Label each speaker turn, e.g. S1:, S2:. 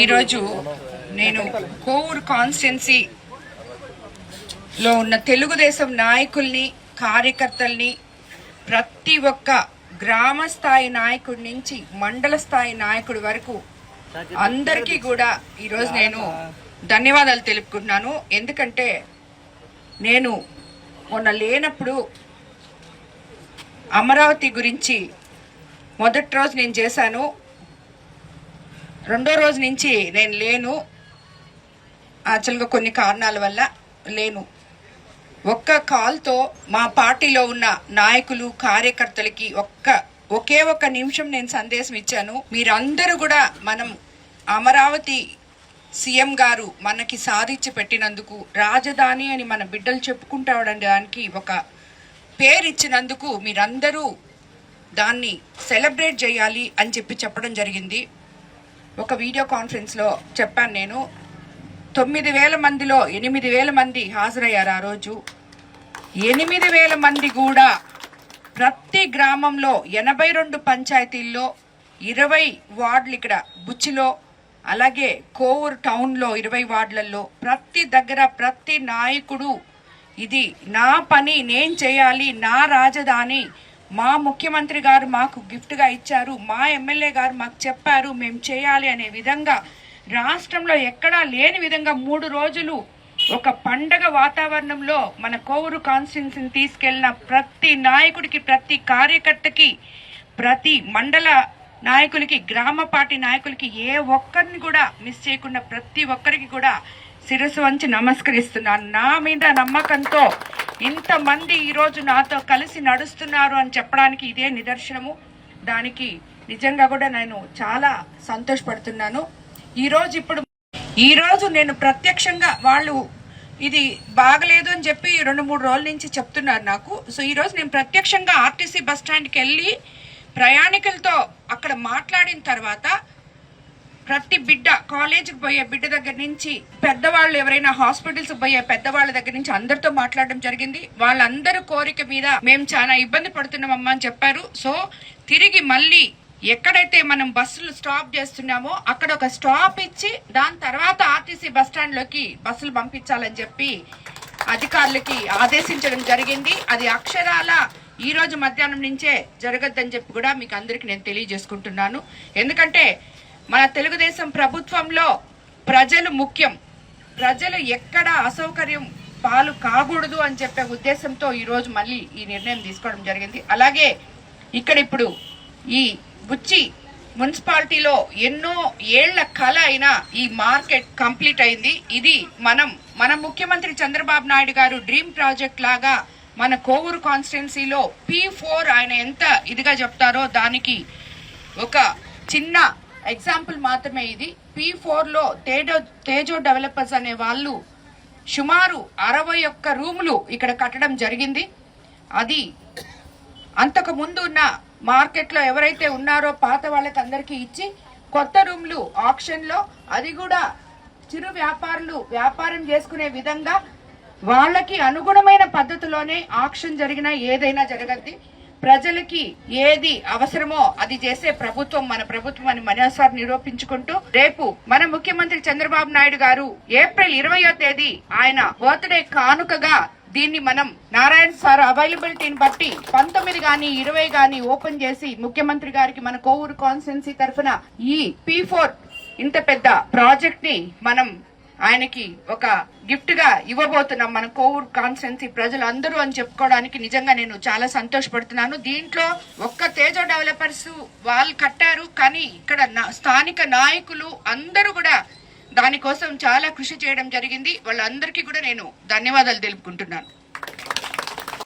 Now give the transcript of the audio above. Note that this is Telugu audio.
S1: ఈరోజు నేను కోవూరు కాన్స్టిట్యున్సీలో ఉన్న తెలుగుదేశం నాయకుల్ని, కార్యకర్తల్ని, ప్రతి ఒక్క గ్రామ స్థాయి నాయకుడి నుంచి మండల స్థాయి నాయకుడి వరకు అందరికీ కూడా ఈరోజు నేను ధన్యవాదాలు తెలుపుకుంటున్నాను. ఎందుకంటే నేను మొన్న లేనప్పుడు అమరావతి గురించి మొదటి రోజు నేను చేశాను, రెండో రోజు నుంచి నేను లేను. యాక్చువల్గా కొన్ని కారణాల వల్ల లేను. ఒక్క కాల్తో మా పార్టీలో ఉన్న నాయకులు, కార్యకర్తలకి ఒకే ఒక్క నిమిషం నేను సందేశం ఇచ్చాను. మీరందరూ కూడా మనం అమరావతి సీఎం గారు మనకి సాధించి పెట్టినందుకు, రాజధాని అని మన బిడ్డలు చెప్పుకుంటాడానికి ఒక పేరు ఇచ్చినందుకు మీరందరూ దాన్ని సెలబ్రేట్ చేయాలి అని చెప్పడం జరిగింది. ఒక వీడియో కాన్ఫరెన్స్లో చెప్పాను. నేను 9,000 మందిలో 8,000 మంది హాజరయ్యారు. ఆ రోజు 8,000 మంది కూడా ప్రతి గ్రామంలో 82 పంచాయతీల్లో 20 వార్డులు, ఇక్కడ బుచ్చిలో అలాగే కోవూరు టౌన్లో 20 వార్డులలో ప్రతి దగ్గర ప్రతి నాయకుడు ఇది నా పని, నేను చేయాలి, నా రాజధాని, మా ముఖ్యమంత్రి గారు మాకు గిఫ్ట్గా ఇచ్చారు, మా ఎమ్మెల్యే గారు మాకు చెప్పారు, మేము చేయాలి అనే విధంగా రాష్ట్రంలో ఎక్కడా లేని విధంగా 3 రోజులు ఒక పండగ వాతావరణంలో మన కోవూరు కాన్స్టిట్యున్సీని తీసుకెళ్లిన ప్రతి నాయకుడికి, ప్రతి కార్యకర్తకి, ప్రతి మండల నాయకులకి, గ్రామ పార్టీ నాయకులకి ఏ ఒక్కరిని కూడా మిస్ చేయకుండా ప్రతి ఒక్కరికి కూడా శిరస్సు వంచి నమస్కరిస్తున్నాను. నా మీద నమ్మకంతో ఇంతమంది ఈరోజు నాతో కలిసి నడుస్తున్నారు అని చెప్పడానికి ఇదే నిదర్శనము. దానికి నిజంగా కూడా నేను చాలా సంతోషపడుతున్నాను. ఈరోజు నేను ప్రత్యక్షంగా వాళ్ళు ఇది బాగలేదు అని చెప్పి 2-3 రోజుల నుంచి చెప్తున్నారు నాకు. సో ఈరోజు నేను ప్రత్యక్షంగా ఆర్టీసీ బస్ స్టాండ్కి వెళ్ళి ప్రయాణికులతో అక్కడ మాట్లాడిన తర్వాత ప్రతి బిడ్డ, కాలేజీకి పోయే బిడ్డ దగ్గర నుంచి పెద్దవాళ్ళు, ఎవరైనా హాస్పిటల్స్ పోయే పెద్దవాళ్ళ దగ్గర నుంచి అందరితో మాట్లాడడం జరిగింది. వాళ్ళందరూ కోరిక మీద మేము చాలా ఇబ్బంది పడుతున్నామమ్మా అని చెప్పారు. సో తిరిగి మళ్ళీ ఎక్కడైతే మనం బస్సులు స్టాప్ చేస్తున్నామో అక్కడ ఒక స్టాప్ ఇచ్చి దాని తర్వాత ఆర్టీసీ బస్ స్టాండ్ లోకి బస్సులు పంపించాలని చెప్పి అధికారులకి ఆదేశించడం జరిగింది. అది అక్షరాల ఈ రోజు మధ్యాహ్నం నుంచే జరగద్దని చెప్పి కూడా మీకు అందరికి నేను తెలియజేసుకుంటున్నాను. ఎందుకంటే మన తెలుగుదేశం ప్రభుత్వంలో ప్రజలు ముఖ్యం, ప్రజలు ఎక్కడ అసౌకర్యం పాలు కాకూడదు అని చెప్పే ఉద్దేశంతో ఈరోజు మళ్ళీ ఈ నిర్ణయం తీసుకోవడం జరిగింది. అలాగే ఇక్కడ ఇప్పుడు ఈ బుచ్చి మున్సిపాలిటీలో ఎన్నో ఏళ్ల కళ అయిన ఈ మార్కెట్ కంప్లీట్ అయింది. ఇది మన ముఖ్యమంత్రి చంద్రబాబు నాయుడు గారు డ్రీమ్ ప్రాజెక్ట్ లాగా మన కోవూరు కాన్స్టిట్యున్సీలో P4 ఆయన ఎంత ఇదిగా చెప్తారో దానికి ఒక చిన్న ఎగ్జాంపుల్ మాత్రమే ఇది. P4లో తేజో డెవలపర్స్ అనే వాళ్ళు సుమారు 61 రూములు ఇక్కడ కట్టడం జరిగింది. అది అంతకు ముందు ఉన్న మార్కెట్లో ఎవరైతే ఉన్నారో పాత వాళ్ళకి అందరికీ ఇచ్చి కొత్త రూమ్లు ఆక్షన్లో, అది కూడా చిరు వ్యాపారులు వ్యాపారం చేసుకునే విధంగా వాళ్ళకి అనుగుణమైన పద్ధతిలోనే ఆక్షన్ జరిగినా ఏదైనా జరగద్ది. ప్రజలకి ఏది అవసరమో అది చేసే ప్రభుత్వం మన ప్రభుత్వం అని మరోసారి నిరూపించుకుంటూ, రేపు మన ముఖ్యమంత్రి చంద్రబాబు నాయుడు గారు ఏప్రిల్ 20వ తేదీ ఆయన బర్త్డే కానుకగా దీన్ని మనం నారాయణ సార్ అవైలబిలిటీని బట్టి 19 గాని 20 గాని ఓపెన్ చేసి ముఖ్యమంత్రి గారికి మన కోవూరు కాన్స్టిట్యున్సీ తరఫున ఈ P4 ఇంత పెద్ద ప్రాజెక్ట్ ని మనం ఆయనకి ఒక గిఫ్ట్ గా ఇవ్వబోతున్నాం మన కోవూరు కాన్స్టిట్యున్సీ ప్రజలందరూ అని చెప్పుకోవడానికి నిజంగా నేను చాలా సంతోషపడుతున్నాను. దీంట్లో ఒక్క తేజో డెవలపర్స్ వాళ్ళు కట్టారు, కానీ ఇక్కడ స్థానిక నాయకులు అందరూ కూడా దానికోసం చాలా కృషి చేయడం జరిగింది. వాళ్ళందరికీ కూడా నేను ధన్యవాదాలు తెలుపుకుంటున్నాను.